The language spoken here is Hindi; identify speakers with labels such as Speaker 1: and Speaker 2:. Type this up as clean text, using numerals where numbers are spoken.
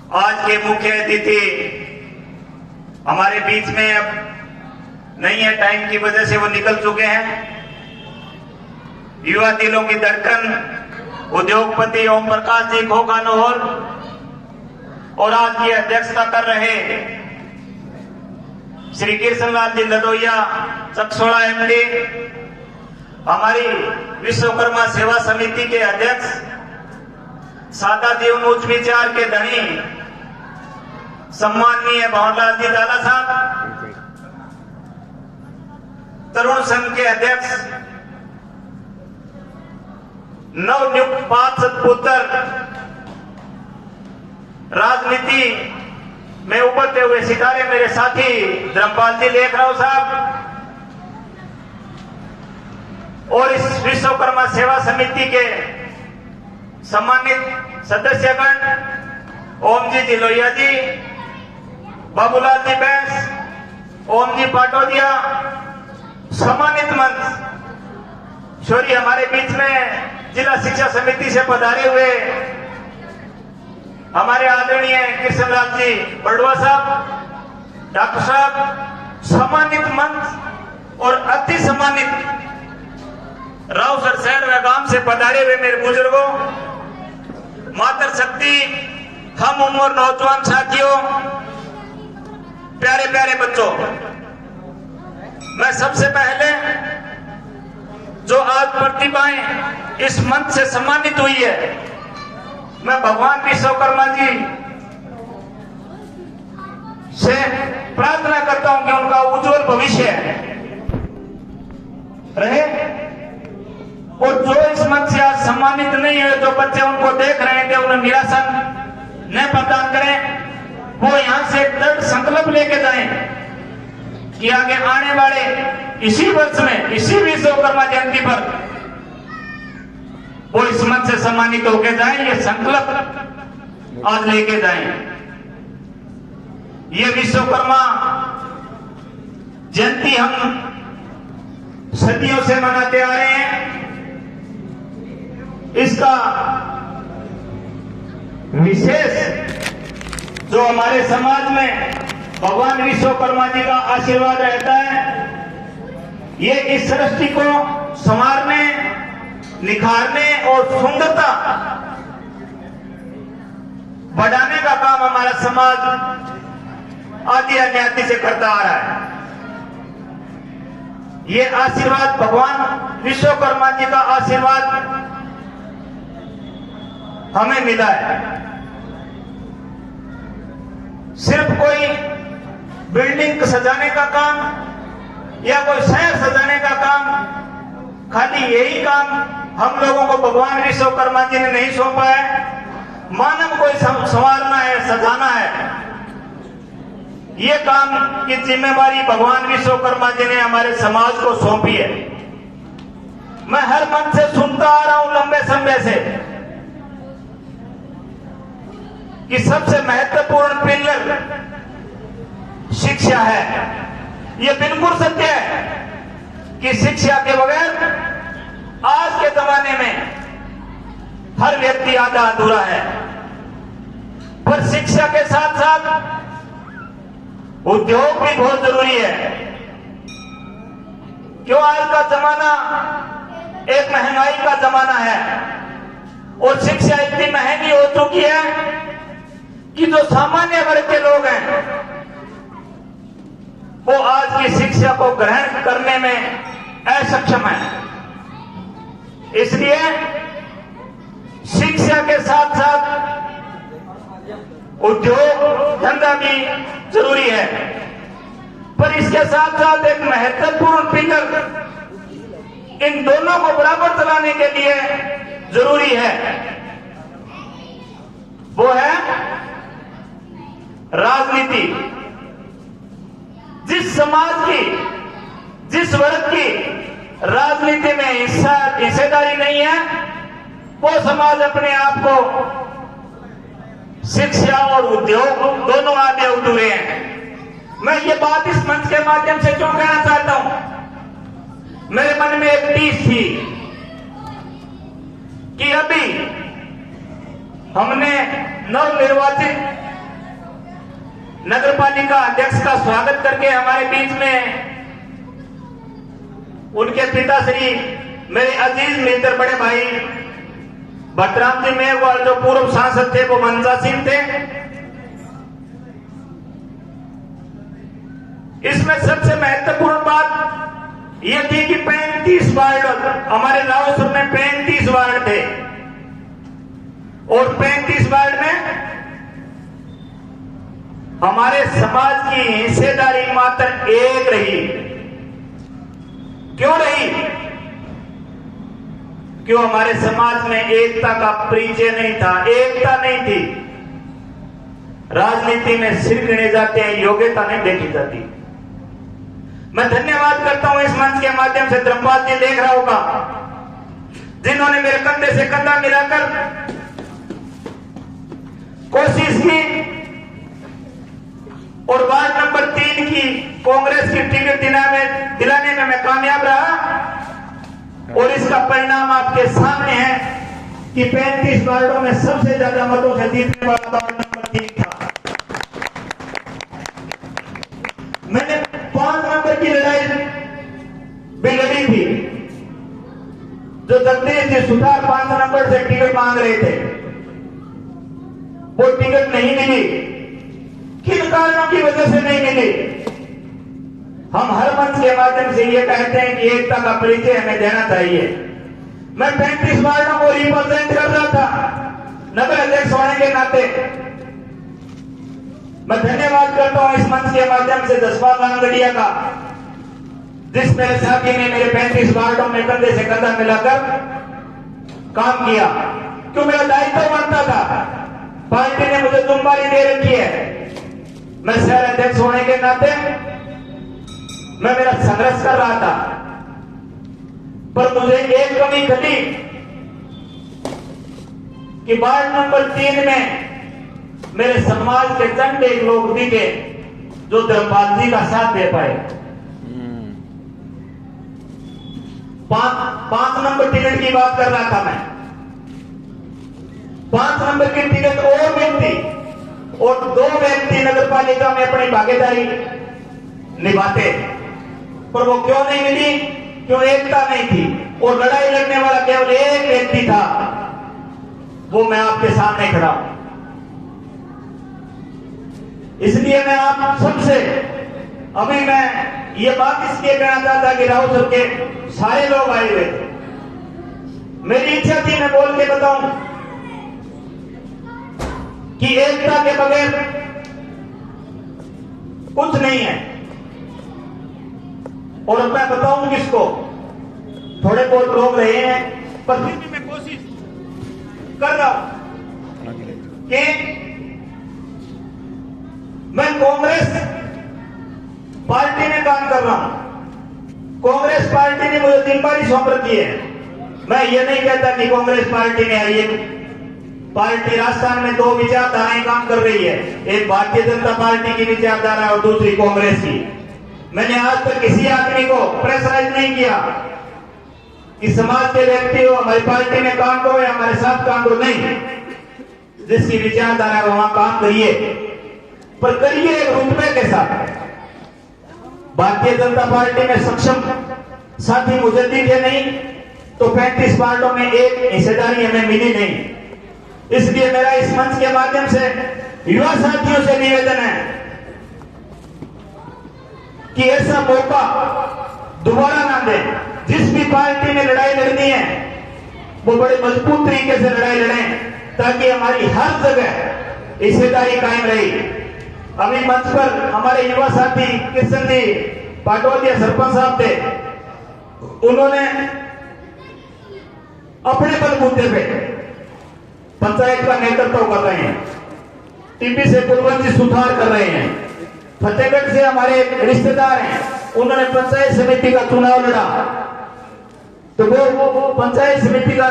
Speaker 1: आज के मुख्य अतिथि हमारे बीच में अब नहीं है, टाइम की वजह से वो निकल चुके हैं। युवा दिलों की धड़कन उद्योगपति ओम प्रकाश जी खोखानोर और आज की अध्यक्षता कर रहे श्री कृष्णलाल जी लदोइया चकसोड़ा एमडी, हमारी विश्वकर्मा सेवा समिति के अध्यक्ष, सादा जीवन उच्च विचार के धनी सम्माननीय भंवरलाल जी झाला साहब, तरुण संघ के अध्यक्ष, नवनियुक्त पार्षद पुत्र, राजनीति में उभरते हुए सितारे मेरे साथी धर्मपाल जी लेखराव साहब और इस विश्वकर्मा सेवा समिति के सम्मानित सदस्यगण ओम जी जिलोया जी, बाबूलाल जी बैस, ओम जी पाटोदिया, सम्मानित मंच शौरी हमारे बीच में जिला शिक्षा समिति से पधारे हुए हमारे आदरणीय कृष्णलाल जी बड़ुआ साहब, डॉक्टर साहब, सम्मानित मंच और अति सम्मानित रावसर शहर व गांव से पधारे हुए मेरे बुजुर्गों, मातर शक्ति, हम उम्र नौजवान साथियों, प्यारे प्यारे बच्चों, मैं सबसे पहले जो आज प्रतिभाएं इस मंच से सम्मानित हुई है, मैं भगवान विश्वकर्मा जी से प्रार्थना करता हूं कि उनका उज्जवल भविष्य रहे और जो इस मंच से आज सम्मानित नहीं है, जो बच्चे उनको देख रहे थे, उन्हें निराशा न प्रदान करें, वो यहां से एक दृढ़ संकल्प लेके जाएं कि आगे आने वाले इसी वर्ष में, इसी विश्वकर्मा जयंती पर वो इस मंच से सम्मानित होके जाएं, ये संकल्प आज लेके जाएं। ये विश्वकर्मा जयंती हम सदियों से मनाते आ रहे हैं। इसका विशेष जो हमारे समाज में भगवान विश्वकर्मा जी का आशीर्वाद रहता है, ये इस सृष्टि को संवारने, निखारने और सुंदरता बढ़ाने का काम हमारा समाज आदि अन्याति से करता आ रहा है। ये आशीर्वाद, भगवान विश्वकर्मा जी का आशीर्वाद हमें मिला है। सिर्फ कोई बिल्डिंग सजाने का काम या कोई शहर सजाने का काम, खाली यही काम हम लोगों को भगवान विश्वकर्मा जी ने नहीं सौंपा है। मानव को संवारना है, सजाना है, ये काम की जिम्मेवारी भगवान विश्वकर्मा जी ने हमारे समाज को सौंपी है। मैं हर मन से सुनता आ रहा हूं लंबे समय से कि सबसे महत्वपूर्ण पिलर शिक्षा है। ये बिल्कुल सत्य है कि शिक्षा के बगैर आज के जमाने में हर व्यक्ति आधा अधूरा है। पर शिक्षा के साथ साथ उद्योग भी बहुत जरूरी है। क्यों? आज का जमाना एक महंगाई का जमाना है और शिक्षा इतनी महंगी हो चुकी है कि जो सामान्य वर्ग के लोग हैं वो आज की शिक्षा को ग्रहण करने में असक्षम है। इसलिए शिक्षा के साथ साथ उद्योग धंधा भी जरूरी है, पर इसके साथ साथ एक महत्वपूर्ण पिलर इन दोनों को बराबर चलाने के लिए जरूरी है, वो है राजनीति। जिस समाज की, जिस वर्ग की राजनीति में हिस्सेदारी नहीं है, वो समाज अपने आप को शिक्षा और उद्योग दोनों आधे अधूरे हैं। मैं ये बात इस मंच के माध्यम से क्यों कहना चाहता हूं? मेरे मन में एक टीस थी कि अभी हमने नवनिर्वाचित नगर पालिका अध्यक्ष का स्वागत करके हमारे बीच में उनके पिताश्री मेरे अजीज मित्र बड़े भाई भट्टराम जी मेघवाल जो पूर्व सांसद थे वो मनसा सिंह थे। इसमें सबसे महत्वपूर्ण बात यह थी कि 35 वार्ड हमारे रावसर में 35 वार्ड थे और 35 वार्ड में हमारे समाज की हिस्सेदारी मात्र एक रही। क्यों रही? क्यों? हमारे समाज में एकता का परिचय नहीं था, एकता नहीं थी। राजनीति में सिर गिने जाते हैं, योग्यता नहीं देखी जाती। मैं धन्यवाद करता हूं इस मंच के माध्यम से धर्मपाल जी देख रहा होगा, जिन्होंने मेरे कंधे से कंधा मिलाकर कोशिश की और वार्ड नंबर 3 की कांग्रेस की टिकट दिलाने में मैं कामयाब रहा और इसका परिणाम आपके सामने है कि 35 वार्डों में सबसे ज्यादा मतों से जीतने वाला वार्ड नंबर 3 था। मैंने 5 नंबर की लड़ाई भी लड़ी थी, जो जगदीश जी सुधार 5 नंबर से टिकट मांग रहे थे, वो टिकट नहीं मिली। किन कारणों की वजह से नहीं मिली? हम हर मंच के माध्यम से ये कहते हैं कि एकता का परिचय हमें देना चाहिए। मैं 35 वार्डों को रिप्रेजेंट कर रहा था नगर अध्यक्ष होने के नाते। मैं धन्यवाद करता हूं इस मंच के माध्यम से जसपाल रामगढ़िया का, जिस मेरे साथी ने मेरे 35 वार्डों में कंधे से कंधा मिलाकर काम किया। क्यों? मेरा दायित्व बनता था। पार्टी ने मुझे जिम्मेदारी दे रखी है, मैं शहर अध्यक्ष होने के नाते मैं मेरा संघर्ष कर रहा था, पर मुझे एक कमी खली कि वार्ड नंबर 3 में मेरे समाज के चंद एक लोग दिखे जो धर्मपाल जी का साथ दे पाए। 5 नंबर टिकट की बात कर रहा था मैं। 5 नंबर की टिकट और मिलती और 2 व्यक्ति नगर पालिका में अपनी भागीदारी निभाते, पर वो क्यों नहीं मिली? क्यों? एकता नहीं थी और लड़ाई लड़ने वाला केवल एक व्यक्ति था, वो मैं आपके सामने खड़ा हूं। इसलिए मैं आप सबसे अभी मैं ये बात इसलिए कहना चाहता कि रावसर के सारे लोग आए हुए थे। मेरी इच्छा थी मैं बोल के बताऊं कि एकता के बगैर कुछ नहीं है। और अब मैं बताऊं किसको, थोड़े बहुत लोग रहे हैं, पर फिर भी मैं कोशिश कर रहा हूं कि मैं कांग्रेस पार्टी में काम कर रहा हूं। कांग्रेस पार्टी ने मुझे जिम्मेदारी सौंप रखी है। मैं ये नहीं कहता कि कांग्रेस पार्टी ने आई है। पार्टी राजस्थान में 2 विचारधाराएं काम कर रही है, एक भारतीय जनता पार्टी की विचारधारा और दूसरी कांग्रेस की। मैंने आज तक किसी आदमी को प्रेशराइज नहीं किया कि समाज के व्यक्ति हो हमारी पार्टी में काम करो या हमारे साथ काम करो, नहीं। जिसकी विचारधारा है वहां काम करिए, पर करिए एक रुतबे के साथ। भारतीय जनता पार्टी में सक्षम साथी मुझे दिखे नहीं तो 35 वार्डों में एक हिस्सेदारी हमें मिली नहीं। इसलिए मेरा इस मंच के माध्यम से युवा साथियों से निवेदन है कि ऐसा मौका दोबारा ना दें। जिस भी पार्टी में लड़ाई लड़नी है वो बड़े मजबूत तरीके से लड़ाई लड़ें, ताकि हमारी हर जगह हिस्सेदारी कायम रही। अभी मंच पर हमारे युवा साथी किशन जी पाटोदिया सरपंच साहब थे, उन्होंने अपने बलबूते पे पंचायत का नेतृत्व कर रहे हैं, टीपी से कुलवंत जी सुधार कर रहे हैं, फतेहगढ़ से हमारे रिश्तेदार हैं, उन्होंने पंचायत समिति का चुनाव लड़ा, तो वो पंचायत समिति का